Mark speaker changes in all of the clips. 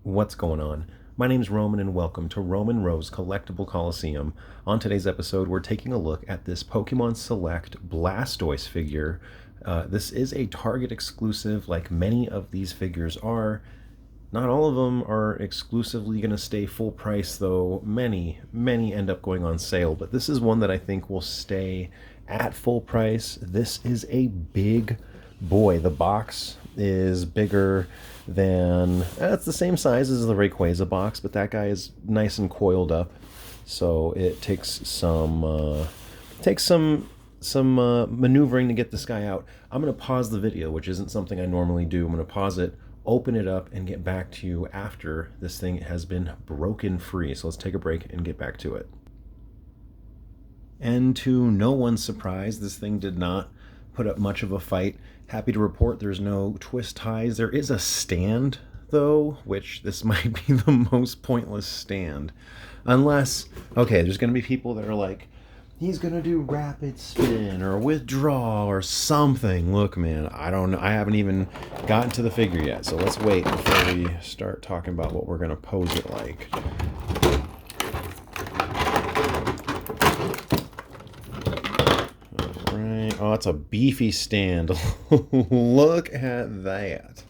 Speaker 1: What's going on? My name's Roman and welcome to Roman Rose Collectible Coliseum. On today's episode, we're taking a look at this Pokémon Select Blastoise figure. This is a Target exclusive, like many of these figures are. Not all of them are exclusively going to stay full price, though many end up going on sale, but this is one that I think will stay at full price. This is a big boy. The box is bigger than, it's the same size as the Rayquaza box, but that guy is nice and coiled up, so it takes some maneuvering to get this guy out. I'm going to pause the video, which isn't something I normally do. I'm going to pause it, open it up, and get back to you after this thing has been broken free. So let's take a break and get back to it. And to no one's surprise, this thing did not put up much of a fight. Happy to report there's no twist ties. There is a stand, though, which this might be the most pointless stand. Unless, okay, there's going to be people that are like, he's going to do rapid spin or withdraw or something. Look, man, I don't know. I haven't even gotten to the figure yet, so let's wait before we start talking about what we're going to pose it like. Oh, it's a beefy stand. Look at that.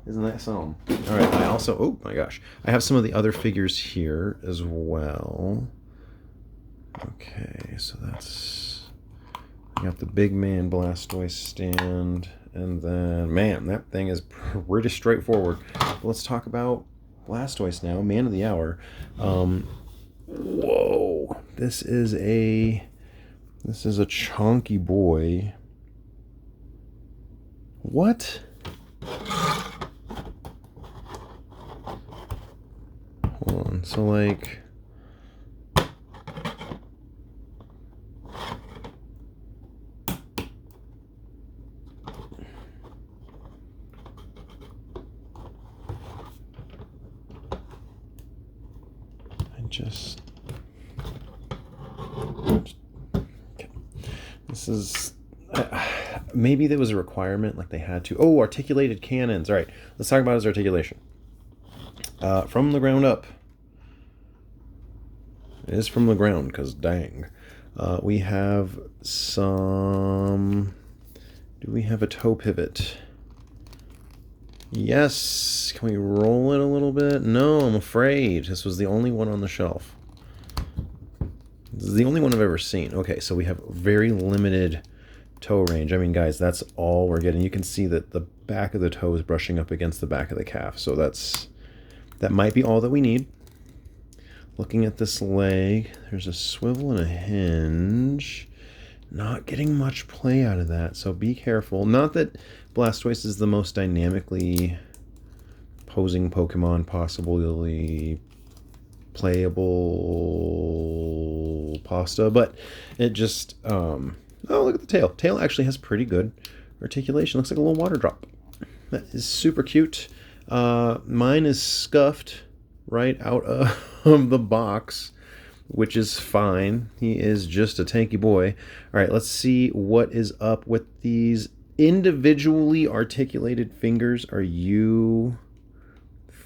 Speaker 1: Isn't that something? All right, I also, oh my gosh, I have some of the other figures here as well. Okay, so that's, I got the big man Blastoise stand, and then, man, that thing is pretty straightforward. Let's talk about Blastoise now, man of the hour. Whoa, this is a chunky boy. What? Hold on. So, like, this is, maybe there was a requirement, like they had to. Oh, articulated cannons. All right, let's talk about his articulation. From the ground up. It is from the ground, because dang. We have some, do we have a toe pivot? Yes. Can we roll it a little bit? No, I'm afraid. This was the only one on the shelf. This is the only one I've ever seen. Okay, so we have very limited toe range. I mean, guys, that's all we're getting. You can see that the back of the toe is brushing up against the back of the calf. So that might be all that we need. Looking at this leg, there's a swivel and a hinge. Not getting much play out of that, so be careful. Not that Blastoise is the most dynamically posing Pokemon, possibly playable pasta, but it just, oh, look at the tail. Tail actually has pretty good articulation. Looks like a little water drop. That is super cute. Mine is scuffed right out of the box, which is fine. He is just a tanky boy. All right, let's see what is up with these individually articulated fingers. Are you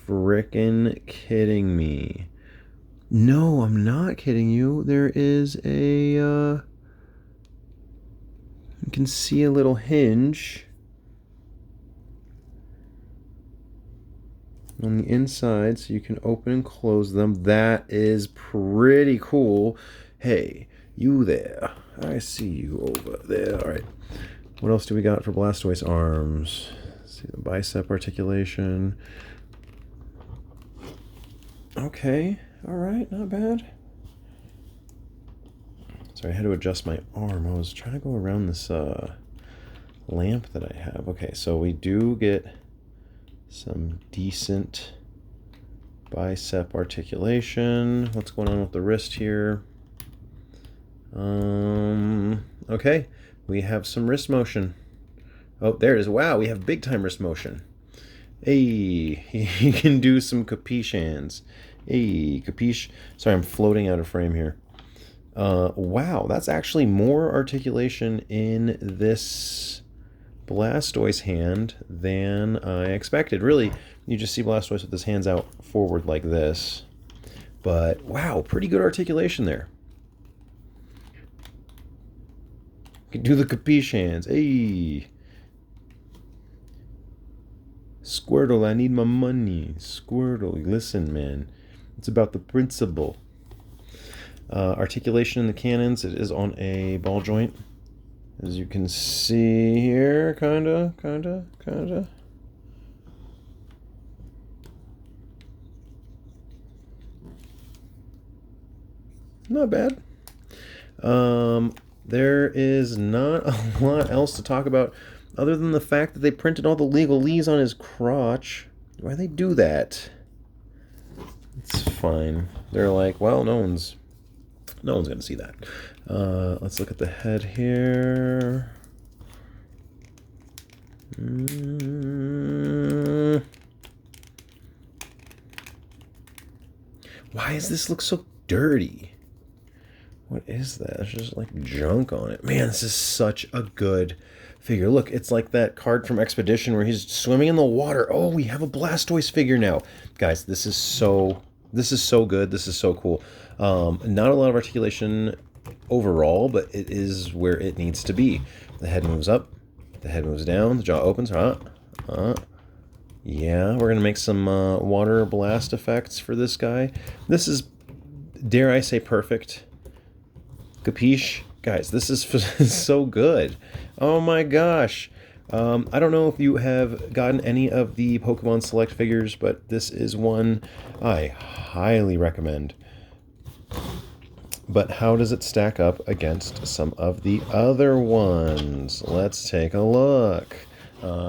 Speaker 1: frickin' kidding me? No, I'm not kidding you. There is a, you can see a little hinge on the inside, so you can open and close them. That is pretty cool. Hey, you there. I see you over there. All right. What else do we got for Blastoise arms? Let's see the bicep articulation. Okay. All right, not bad. Sorry, I had to adjust my arm. I was trying to go around this lamp that I have. Okay, so we do get some decent bicep articulation. What's going on with the wrist here? Okay, we have some wrist motion. Oh, there it is. Wow, we have big time wrist motion. Hey, he can do some capiche hands. Hey, capiche. Sorry, I'm floating out of frame here. Wow, that's actually more articulation in this Blastoise hand than I expected. Really, you just see Blastoise with his hands out forward like this. But wow, pretty good articulation there. You can do the capiche hands. Hey! Squirtle, I need my money. Squirtle, listen, man. It's about the principle. Articulation in the cannons, it is on a ball joint. As you can see here, kinda. Not bad. There is not a lot else to talk about other than the fact that they printed all the legalese on his crotch. Why they do that? It's fine. They're like, well, no one's gonna see that. Let's look at the head here. Why does this look so dirty? What is that? There's just like junk on it. Man, this is such a good figure. Look, it's like that card from Expedition where he's swimming in the water. Oh, we have a Blastoise figure now. Guys, this is so good. This is so cool. Not a lot of articulation overall, but it is where it needs to be. The head moves up, the head moves down, the jaw opens. Yeah, we're going to make some water blast effects for this guy. This is, dare I say, perfect. Capiche? Guys, this is so good. Oh my gosh. I don't know if you have gotten any of the Pokemon Select figures, but this is one I highly recommend. But how does it stack up against some of the other ones? Let's take a look.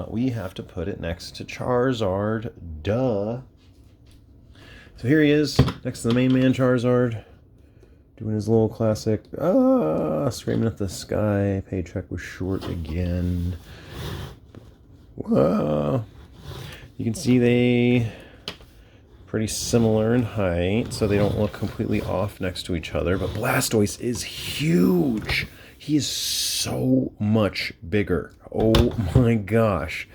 Speaker 1: We have to put it next to Charizard. Duh. So here he is, next to the main man Charizard. Doing his little classic, screaming at the sky. Paycheck was short again. Whoa. You can see they pretty similar in height, so they don't look completely off next to each other. But Blastoise is huge. He is so much bigger. Oh my gosh.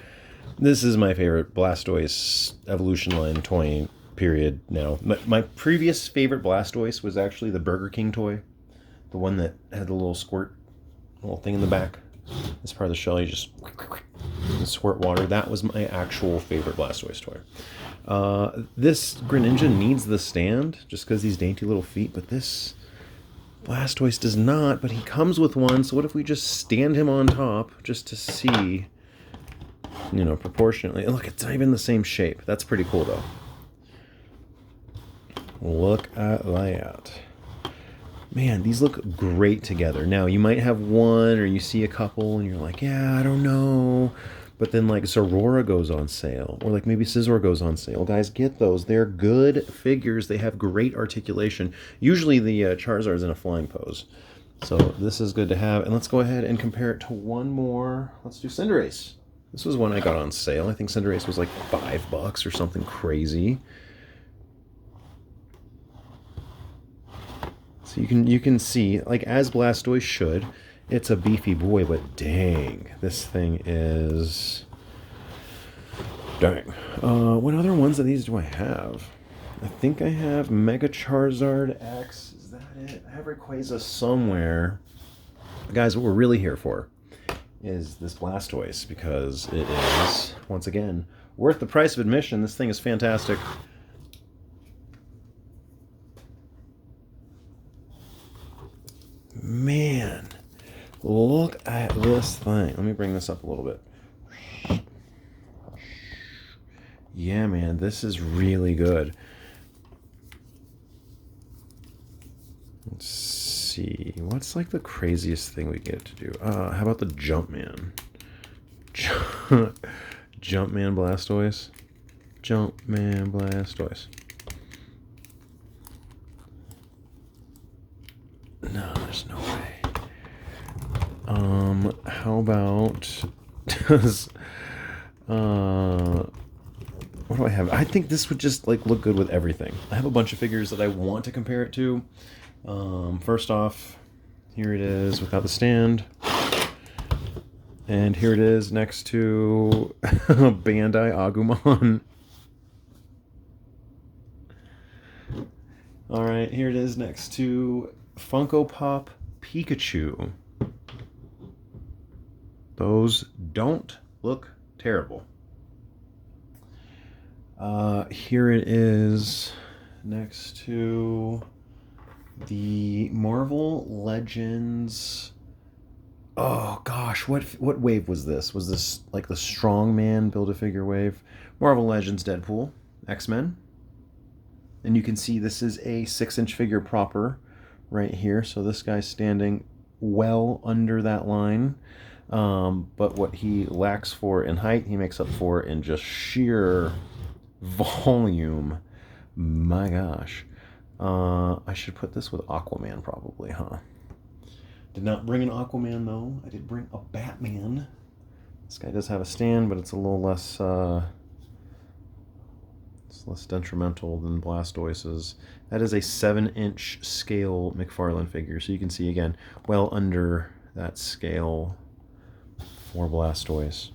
Speaker 1: This is my favorite Blastoise evolution line toy. Period. Now, my previous favorite Blastoise was actually the Burger King toy, the one that had the little squirt, little thing in the back. This part of the shell, you just squirt water. That was my actual favorite Blastoise toy. This Greninja needs the stand just because these dainty little feet, but this Blastoise does not. But he comes with one. So what if we just stand him on top just to see, you know, proportionately? Look, it's not even the same shape. That's pretty cool though. Look at that. Man, these look great together. Now, you might have one or you see a couple and you're like, yeah, I don't know. But then like Zorora goes on sale or like maybe Scizor goes on sale. Guys, get those. They're good figures. They have great articulation. Usually the Charizard's in a flying pose. So this is good to have. And let's go ahead and compare it to one more. Let's do Cinderace. This was one I got on sale. I think Cinderace was like $5 or something crazy. So you can see, like as Blastoise should, it's a beefy boy, but dang, this thing is... Dang. What other ones of these do I have? I think I have Mega Charizard X. Is that it? I have Rayquaza somewhere. Guys, what we're really here for is this Blastoise, because it is, once again, worth the price of admission. This thing is fantastic. Man, look at this thing. Let me bring this up a little bit. Yeah, man, this is really good. Let's see. What's like the craziest thing we get to do? How about the Jumpman? Jumpman Blastoise? Jumpman Blastoise. No, there's no way. How about does what do I have? I think this would just like look good with everything. I have a bunch of figures that I want to compare it to. First off, here it is without the stand. And here it is next to Bandai Agumon. Alright, here it is next to Funko Pop Pikachu. Those don't look terrible. Here it is next to the Marvel Legends. Oh gosh, what wave was this? Was this like the Strongman Build-A-Figure wave? Marvel Legends Deadpool, X-Men. And you can see this is a 6-inch figure proper right here. So this guy's standing well under that line. But what he lacks for in height, he makes up for in just sheer volume. My gosh. I should put this with Aquaman probably, huh? Did not bring an Aquaman though. I did bring a Batman. This guy does have a stand, but it's a little less it's less detrimental than Blastoise's. That is a 7-inch scale McFarlane figure, so you can see again, well under that scale for Blastoise.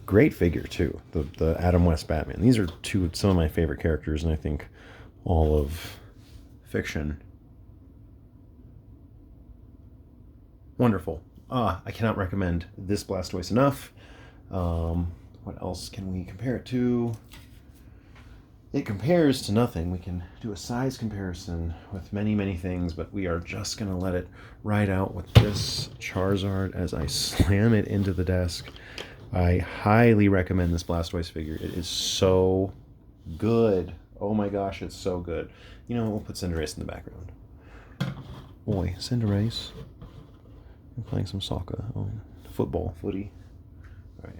Speaker 1: Great figure too, the Adam West Batman. These are some of my favorite characters, and I think all of fiction. Wonderful. I cannot recommend this Blastoise enough. What else can we compare it to? It compares to nothing. We can do a size comparison with many, many things, but we are just going to let it ride out with this Charizard as I slam it into the desk. I highly recommend this Blastoise figure. It is so good. Oh my gosh, it's so good. You know, we'll put Cinderace in the background. Boy, Cinderace. I'm playing some soccer. Oh, footy. All right.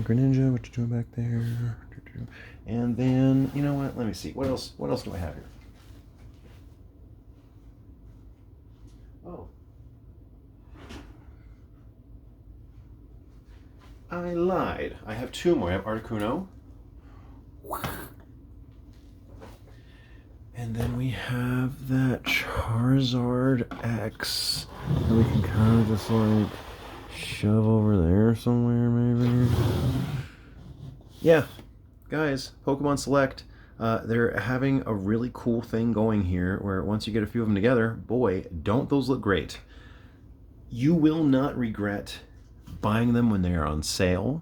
Speaker 1: Greninja, what you doing back there? And then, you know what? Let me see. What else do I have here? Oh. I lied. I have two more. I have Articuno. And then we have that Charizard X that we can kind of just like shove over there somewhere, maybe. Yeah, guys, Pokemon Select, they're having a really cool thing going here where once you get a few of them together, boy, don't those look great. You will not regret buying them when they are on sale.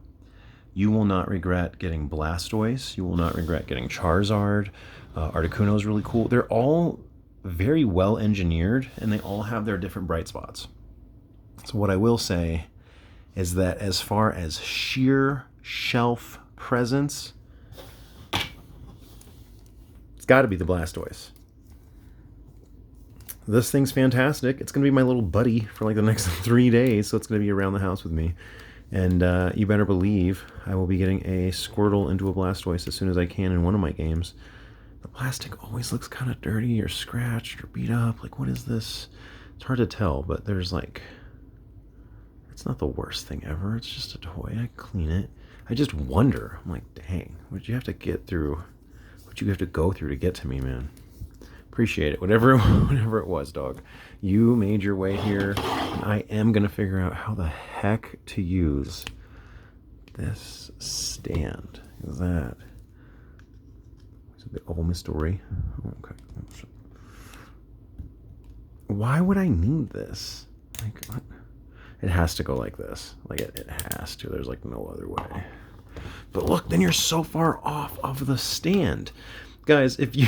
Speaker 1: You will not regret getting Blastoise. You will not regret getting Charizard. Articuno is really cool. They're all very well engineered, and they all have their different bright spots. So what I will say is that as far as sheer shelf presence, it's got to be the Blastoise. This thing's fantastic. It's going to be my little buddy for like the next 3 days, so it's going to be around the house with me. And you better believe I will be getting a Squirtle into a Blastoise as soon as I can in one of my games. The plastic always looks kind of dirty or scratched or beat up. Like, what is this? It's hard to tell, but there's like... It's not the worst thing ever. It's just a toy. I clean it. I just wonder. I'm like, dang, what did you have to get through? What did you have to go through to get to me, man? Appreciate it. Whatever it was, dog. You made your way here, and I am going to figure out how the heck to use this stand. Is that... The old mystery. Okay. Why would I need this? Like, what? It has to go like this. Like, it has to. There's like no other way. But look, then you're so far off of the stand. Guys, if you...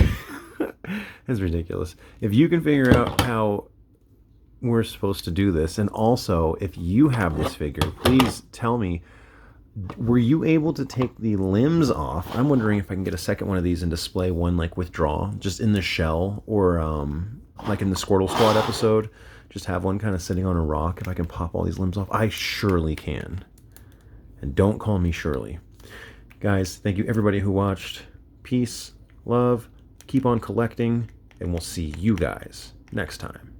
Speaker 1: It's ridiculous. If you can figure out how we're supposed to do this, and also, if you have this figure, please tell me, were you able to take the limbs off? I'm wondering if I can get a second one of these and display one like withdraw, just in the shell, or like in the Squirtle Squad episode, just have one kind of sitting on a rock. If I can pop all these limbs off, I surely can. And don't call me Shirley. Guys, thank you everybody who watched. Peace, love, keep on collecting, and we'll see you guys next time.